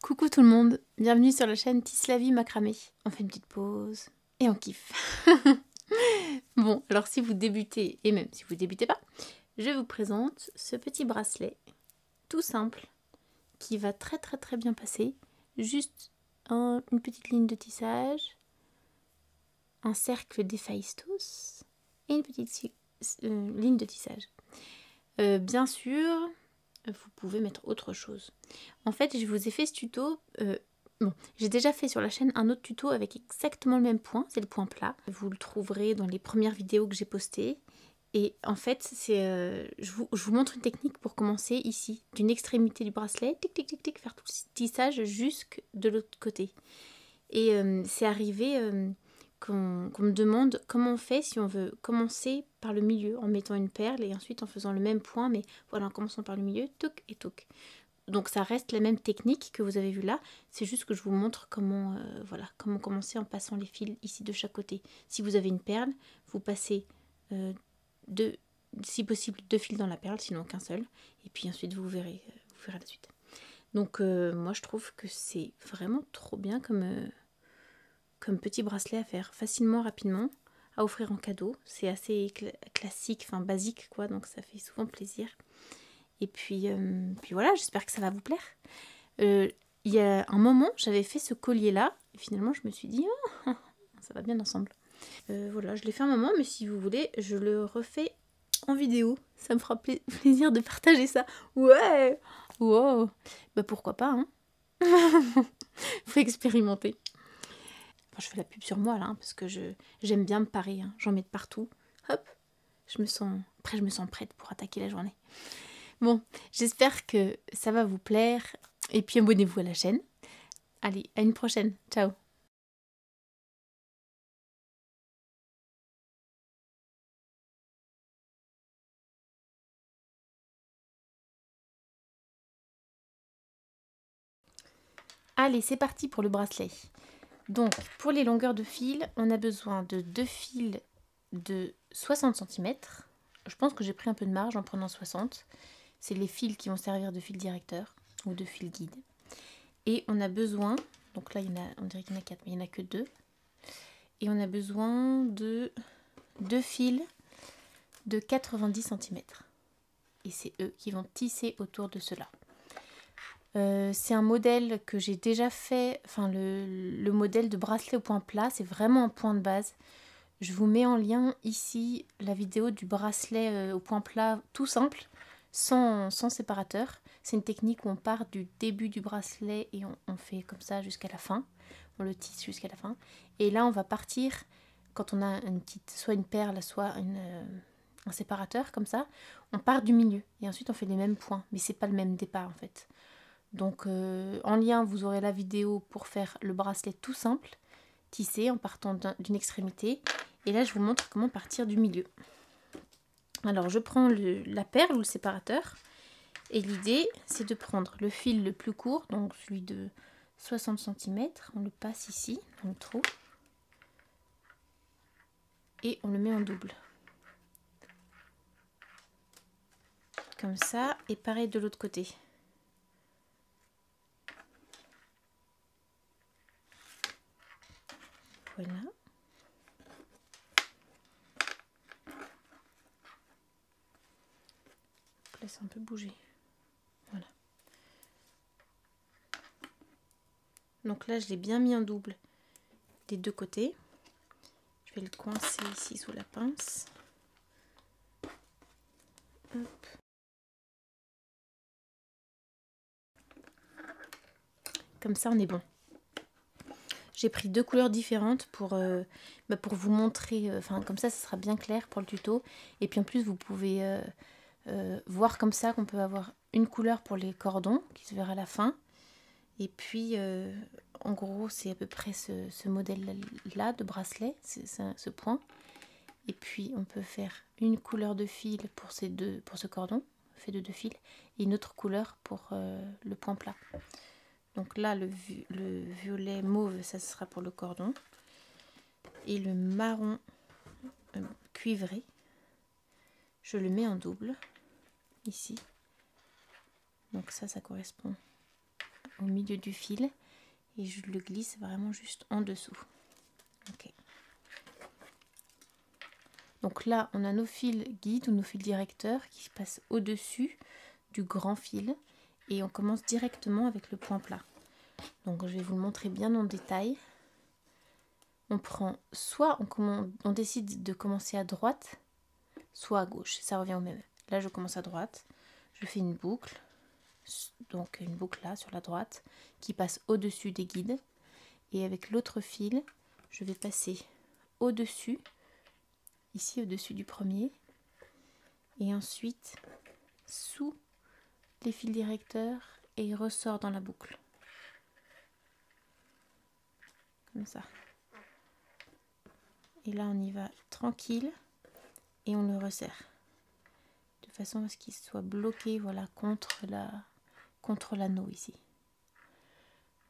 Coucou tout le monde, bienvenue sur la chaîne Tisse la vie macramé. On fait une petite pause et on kiffe. Bon, alors si vous débutez, et même si vous débutez pas, je vous présente ce petit bracelet tout simple qui va très bien passer. Juste une petite ligne de tissage, un cercle d'Héphaïstos et une petite ligne de tissage. Bien sûr, vous pouvez mettre autre chose. En fait, je vous ai fait ce tuto. Bon, j'ai déjà fait sur la chaîne un autre tuto avec exactement le même point, c'est le point plat. Vous le trouverez dans les premières vidéos que j'ai postées. Et en fait, je vous montre une technique pour commencer ici, d'une extrémité du bracelet, tic tic tic tic, faire tout le tissage jusque de l'autre côté. Et c'est arrivé qu'on me demande comment on fait si on veut commencer par le milieu en mettant une perle et ensuite en faisant le même point, mais voilà, en commençant par le milieu, touc et touc. Donc ça reste la même technique que vous avez vu là, c'est juste que je vous montre comment, comment commencer en passant les fils ici de chaque côté. Si vous avez une perle, vous passez si possible 2 fils dans la perle, sinon qu'un seul, et puis ensuite vous verrez la suite. Donc moi je trouve que c'est vraiment trop bien comme petit bracelet à faire facilement, rapidement, à offrir en cadeau. C'est assez classique, enfin basique quoi, donc ça fait souvent plaisir. Et puis voilà, j'espère que ça va vous plaire. Il y a un moment, j'avais fait ce collier-là, et finalement je me suis dit, oh, ça va bien ensemble. Voilà, je l'ai fait un moment, mais si vous voulez, je le refais en vidéo. Ça me fera plaisir de partager ça. Ouais. Wow. Bah pourquoi pas, hein. Faut expérimenter. Enfin, je fais la pub sur moi là, hein, parce que j'aime bien me parer. Hein. J'en mets de partout. Hop. Je me sens prête pour attaquer la journée. Bon, j'espère que ça va vous plaire. Et puis abonnez-vous à la chaîne. Allez, à une prochaine. Ciao. Allez, c'est parti pour le bracelet. Donc, pour les longueurs de fil, on a besoin de 2 fils de 60 cm. Je pense que j'ai pris un peu de marge en prenant 60. C'est les fils qui vont servir de fil directeur ou de fil guide. Et on a besoin, donc là on dirait qu'il y en a 4, mais il n'y en a que 2. Et on a besoin de 2 fils de 90 cm. Et c'est eux qui vont tisser autour de cela. C'est un modèle que j'ai déjà fait, enfin le modèle de bracelet au point plat, c'est vraiment un point de base. Je vous mets en lien ici la vidéo du bracelet au point plat tout simple, sans séparateur. C'est une technique où on part du début du bracelet et on fait comme ça jusqu'à la fin. On le tisse jusqu'à la fin. Et là on va partir, quand on a soit une perle, soit un séparateur comme ça, on part du milieu. Et ensuite on fait les mêmes points, mais c'est pas le même départ en fait. Donc en lien, vous aurez la vidéo pour faire le bracelet tout simple, tissé en partant d'une extrémité. Et là, je vous montre comment partir du milieu. Alors, je prends la perle ou le séparateur. Et l'idée, c'est de prendre le fil le plus court, donc celui de 60 cm. On le passe ici, dans le trou. Et on le met en double. Comme ça. Et pareil de l'autre côté. Voilà. Laisse un peu bouger. Voilà. Donc là, je l'ai bien mis en double des deux côtés. Je vais le coincer ici sous la pince. Hop. Comme ça, on est bon. J'ai pris 2 couleurs différentes pour vous montrer, comme ça sera bien clair pour le tuto. Et puis en plus vous pouvez voir comme ça qu'on peut avoir une couleur pour les cordons qui se verra à la fin. Et puis en gros c'est à peu près ce modèle là de bracelet, ce point. Et puis on peut faire une couleur de fil pour ce cordon fait de 2 fils et une autre couleur pour le point plat. Donc là, le violet mauve, ça sera pour le cordon. Et le marron cuivré, je le mets en double, ici. Donc ça correspond au milieu du fil et je le glisse vraiment juste en dessous. Ok. Donc là, on a nos fils guides ou nos fils directeurs qui passent au-dessus du grand fil et on commence directement avec le point plat. Donc je vais vous le montrer bien en détail. On prend soit on décide de commencer à droite, soit à gauche, ça revient au même. Là je commence à droite, je fais une boucle, donc une boucle là sur la droite qui passe au-dessus des guides et avec l'autre fil je vais passer au-dessus, ici au-dessus du premier et ensuite sous les fils directeurs et il ressort dans la boucle comme ça. Et là on y va tranquille et on le resserre de façon à ce qu'il soit bloqué, voilà, contre l'anneau ici.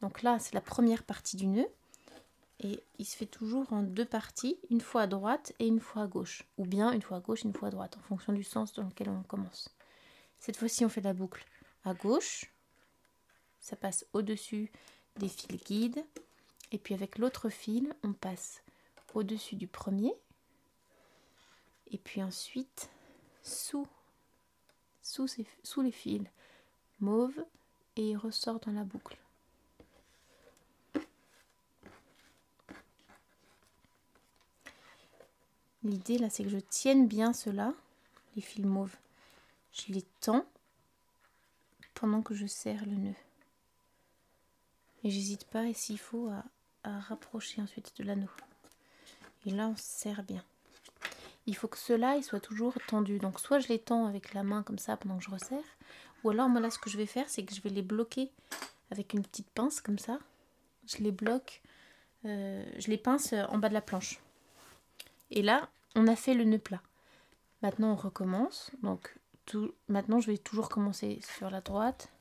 Donc là c'est la première partie du nœud et il se fait toujours en deux parties, une fois à droite et une fois à gauche, ou bien une fois à gauche et une fois à droite en fonction du sens dans lequel on commence. Cette fois-ci on fait la boucle à gauche, ça passe au-dessus des fils guides et puis avec l'autre fil on passe au-dessus du premier et puis ensuite sous les fils mauve et il ressort dans la boucle. L'idée là c'est que je tienne bien cela, les fils mauves. Je les tends pendant que je serre le nœud. Et j'hésite pas, et s'il faut, à rapprocher ensuite de l'anneau. Et là on serre bien. Il faut que ceux-là ils soient toujours tendus. Donc soit je les tends avec la main comme ça pendant que je resserre, ou alors moi là ce que je vais faire c'est que je vais les bloquer avec une petite pince comme ça. Je les bloque, je les pince en bas de la planche. Et là on a fait le nœud plat. Maintenant on recommence. Donc maintenant je vais toujours commencer sur la droite.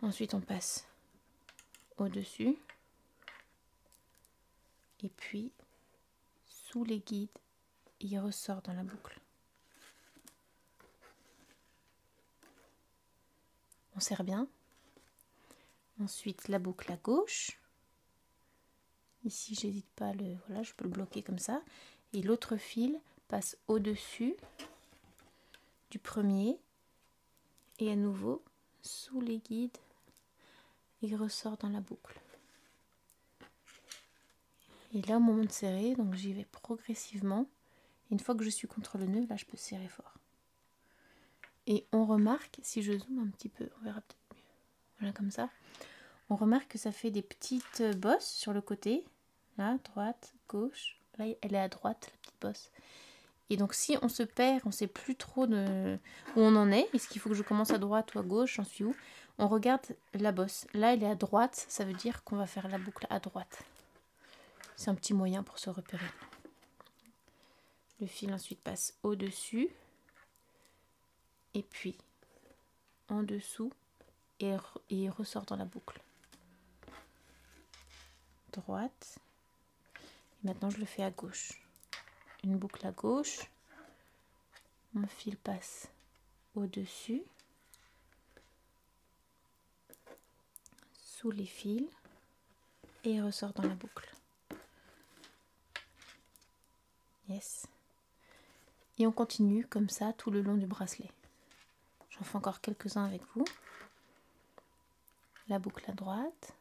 Ensuite on passe au-dessus. Et puis sous les guides, il ressort dans la boucle. On serre bien. Ensuite la boucle à gauche. Ici j'hésite pas, voilà, je peux le bloquer comme ça. Et l'autre fil passe au-dessus du premier. Et à nouveau sous les guides, il ressort dans la boucle. Et là au moment de serrer, donc j'y vais progressivement. Une fois que je suis contre le nœud, là je peux serrer fort. Et on remarque, si je zoome un petit peu, on verra peut-être mieux. Voilà comme ça. On remarque que ça fait des petites bosses sur le côté. Là, droite, gauche. Là, elle est à droite, la petite bosse. Et donc si on se perd, on ne sait plus trop où on en est. Est-ce qu'il faut que je commence à droite ou à gauche? J'en suis où? On regarde la bosse. Là, elle est à droite. Ça veut dire qu'on va faire la boucle à droite. C'est un petit moyen pour se repérer. Le fil ensuite passe au-dessus. Et puis en dessous. Et il ressort dans la boucle. Droite. Et maintenant, je le fais à gauche. Une boucle à gauche. Mon fil passe au-dessus. Sous les fils. Et il ressort dans la boucle. Yes. Et on continue comme ça tout le long du bracelet. J'en fais encore quelques-uns avec vous. La boucle à droite.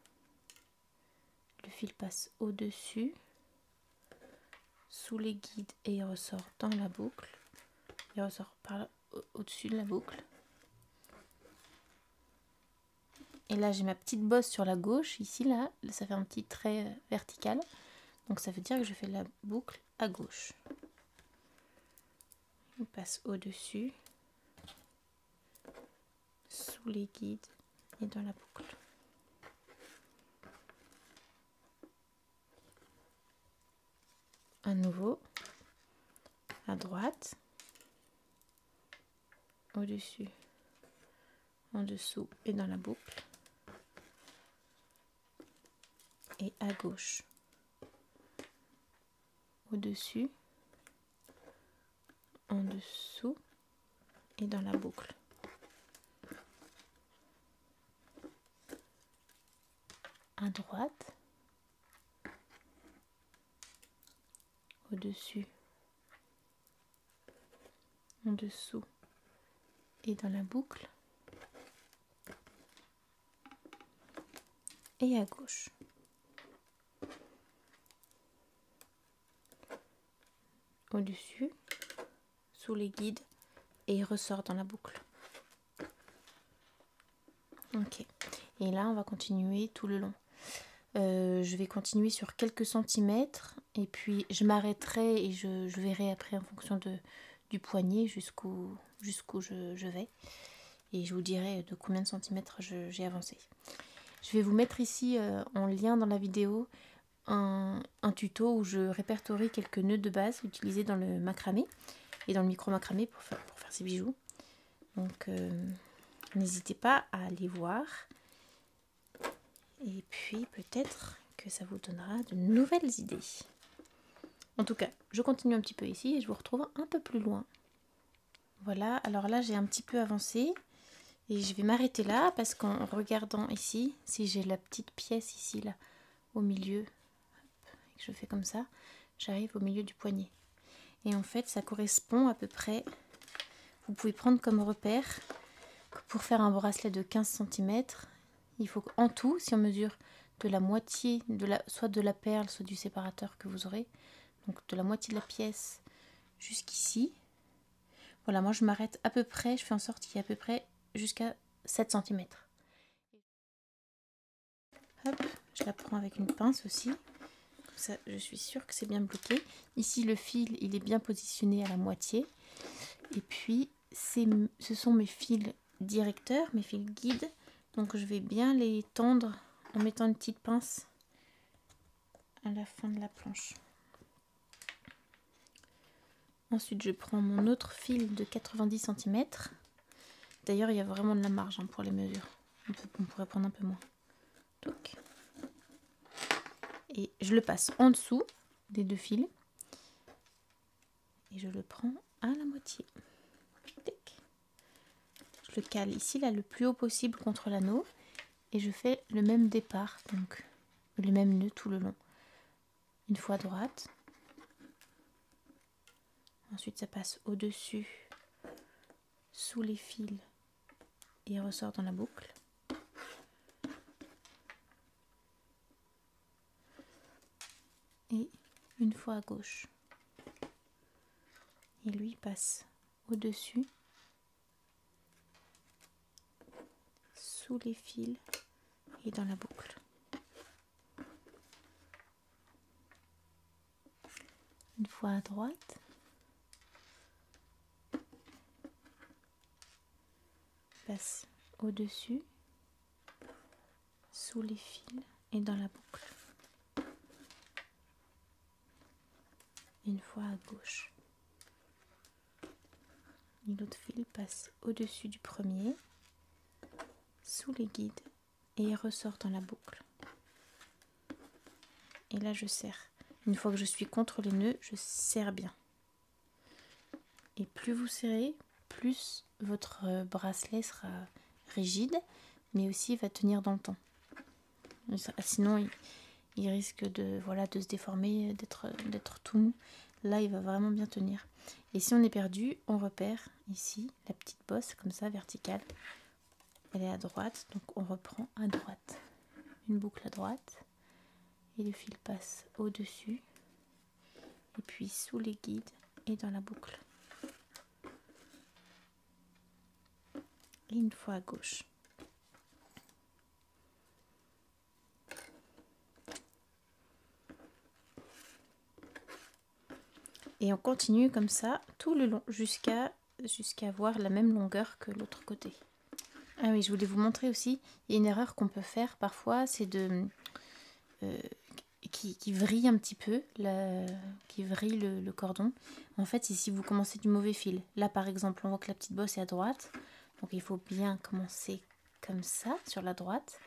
Le fil passe au-dessus. Sous les guides et il ressort dans la boucle. Il ressort par là, au-dessus de la boucle. Et là j'ai ma petite bosse sur la gauche. Ici là, ça fait un petit trait vertical. Donc ça veut dire que je fais la boucle à gauche. On passe au-dessus, sous les guides et dans la boucle. À nouveau, à droite, au-dessus, en dessous et dans la boucle. Et à gauche, au-dessus, en dessous et dans la boucle. à droite, au-dessus, en dessous et dans la boucle, et à gauche. Au-dessus, sous les guides, et il ressort dans la boucle. Ok, et là on va continuer tout le long. Je vais continuer sur quelques centimètres et puis je m'arrêterai et je verrai après en fonction du poignet jusqu'où je vais, et je vous dirai de combien de centimètres j'ai avancé. Je vais vous mettre ici en lien dans la vidéo un tuto où je répertorie quelques nœuds de base utilisés dans le macramé et dans le micro macramé pour faire ces bijoux. Donc n'hésitez pas à aller voir. Et puis peut-être que ça vous donnera de nouvelles idées. En tout cas, je continue un petit peu ici et je vous retrouve un peu plus loin. Voilà, alors là j'ai un petit peu avancé et je vais m'arrêter là parce qu'en regardant ici, si j'ai la petite pièce ici là au milieu, et que je fais comme ça, j'arrive au milieu du poignet. Et en fait ça correspond à peu près, vous pouvez prendre comme repère que pour faire un bracelet de 15 cm, il faut qu'en tout, si on mesure de la moitié, soit de la perle, soit du séparateur que vous aurez, donc de la moitié de la pièce jusqu'ici. Voilà, moi je m'arrête à peu près, je fais en sorte qu'il y ait à peu près jusqu'à 7 cm. Hop, je la prends avec une pince aussi. Comme ça, je suis sûre que c'est bien bloqué. Ici, le fil, il est bien positionné à la moitié. Et puis, ce sont mes fils directeurs, mes fils guides. Donc je vais bien les tendre en mettant une petite pince à la fin de la planche. Ensuite je prends mon autre fil de 90 cm. D'ailleurs il y a vraiment de la marge pour les mesures. On pourrait prendre un peu moins. Donc. Et je le passe en dessous des deux fils. Et je le prends à la moitié. Je le cale ici là le plus haut possible contre l'anneau. Et je fais le même départ, donc le même nœud tout le long. Une fois à droite. Ensuite ça passe au-dessus, sous les fils et ressort dans la boucle. Et une fois à gauche. Et lui passe au-dessus, sous les fils et dans la boucle. Une fois à droite. Passe au-dessus, sous les fils et dans la boucle. Une fois à gauche. Et l'autre fil passe au-dessus du premier, sous les guides et ressort dans la boucle. Et là je serre. Une fois que je suis contre les nœuds, je serre bien. Et plus vous serrez, plus votre bracelet sera rigide, mais aussi va tenir dans le temps. Sinon, il risque de se déformer, d'être tout mou. Là, il va vraiment bien tenir. Et si on est perdu, on repère ici la petite bosse, comme ça, verticale. Elle est à droite, donc on reprend à droite. Une boucle à droite. Et le fil passe au-dessus. Et puis sous les guides et dans la boucle. Et une fois à gauche. Et on continue comme ça tout le long jusqu'à avoir la même longueur que l'autre côté. Ah oui, je voulais vous montrer aussi, il y a une erreur qu'on peut faire parfois, c'est de qui vrille un petit peu, qui vrille le cordon. En fait, c'est si vous commencez du mauvais fil. Là par exemple, on voit que la petite bosse est à droite, donc il faut bien commencer comme ça sur la droite.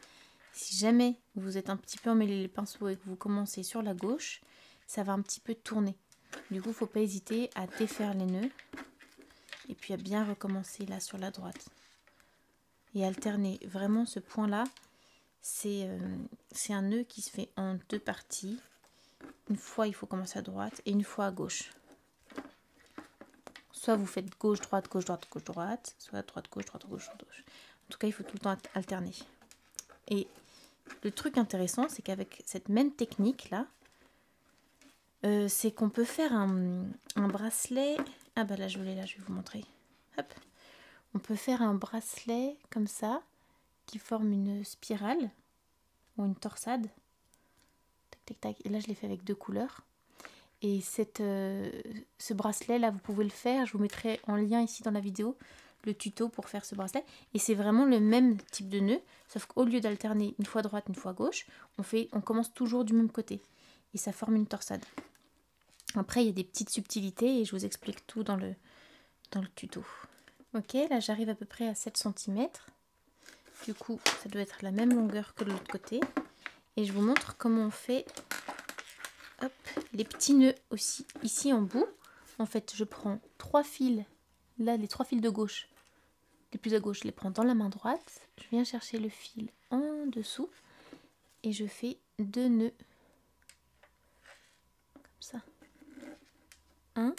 Si jamais vous êtes un petit peu emmêlé les pinceaux et que vous commencez sur la gauche, ça va un petit peu tourner. Du coup, il ne faut pas hésiter à défaire les nœuds et puis à bien recommencer là sur la droite. Et alterner vraiment ce point-là, c'est un nœud qui se fait en 2 parties. Une fois, il faut commencer à droite et une fois à gauche. Soit vous faites gauche, droite, gauche, droite, gauche, droite, soit droite, gauche, droite, gauche, gauche. En tout cas, il faut tout le temps alterner. Et le truc intéressant, c'est qu'avec cette même technique là, c'est qu'on peut faire un bracelet. Ah bah là, je l'ai là, je vais vous montrer. Hop. On peut faire un bracelet comme ça, qui forme une spirale ou une torsade. Tac, tac, tac. Et là, je l'ai fait avec 2 couleurs. Et ce bracelet là, vous pouvez le faire. Je vous mettrai en lien ici dans la vidéo le tuto pour faire ce bracelet. Et c'est vraiment le même type de nœud, sauf qu'au lieu d'alterner une fois droite, une fois gauche, on commence toujours du même côté. Et ça forme une torsade. Après, il y a des petites subtilités et je vous explique tout dans le tuto. Ok, là j'arrive à peu près à 7 cm. Du coup, ça doit être la même longueur que de l'autre côté. Et je vous montre comment on fait hop, les petits nœuds aussi. Ici en bout, en fait, je prends 3 fils. Là, les 3 fils de gauche, les plus à gauche, je les prends dans la main droite. Je viens chercher le fil en dessous. Et je fais 2 nœuds. Comme ça. 1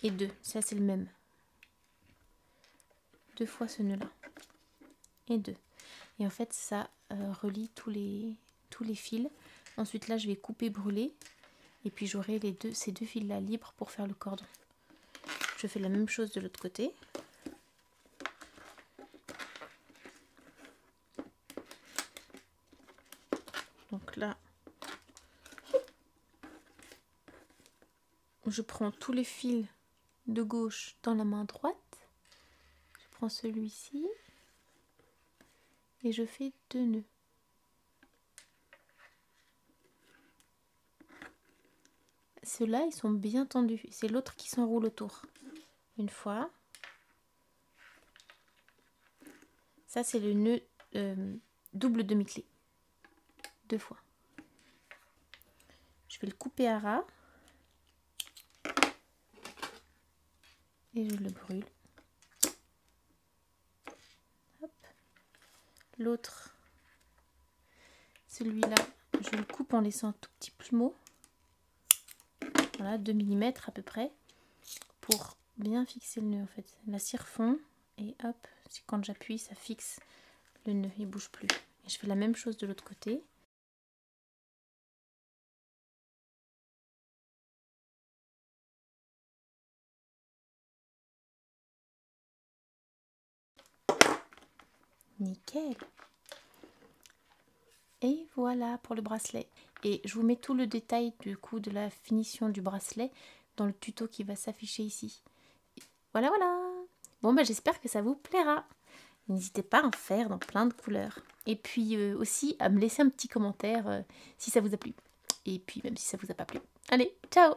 et 2. Ça, c'est le même. 2 fois ce nœud là et 2, et en fait ça relie tous les fils. Ensuite là je vais couper, brûler, et puis j'aurai ces deux fils là libres pour faire le cordon. Je fais la même chose de l'autre côté. Donc là je prends tous les fils de gauche dans la main droite, je prends celui-ci et je fais 2 nœuds. Ceux-là, ils sont bien tendus. C'est l'autre qui s'enroule autour. Une fois. Ça, c'est le nœud double demi-clé. 2 fois. Je vais le couper à ras. Et je le brûle. L'autre, celui-là, je le coupe en laissant un tout petit plumeau. Voilà, 2 mm à peu près, pour bien fixer le nœud en fait. La cire fond et hop, quand j'appuie, ça fixe le nœud, il bouge plus. Et je fais la même chose de l'autre côté. Nickel. Et voilà pour le bracelet. Et je vous mets tout le détail du coup de la finition du bracelet dans le tuto qui va s'afficher ici. Voilà, voilà. Bon, bah, j'espère que ça vous plaira. N'hésitez pas à en faire dans plein de couleurs. Et puis aussi à me laisser un petit commentaire si ça vous a plu. Et puis même si ça vous a pas plu. Allez, ciao!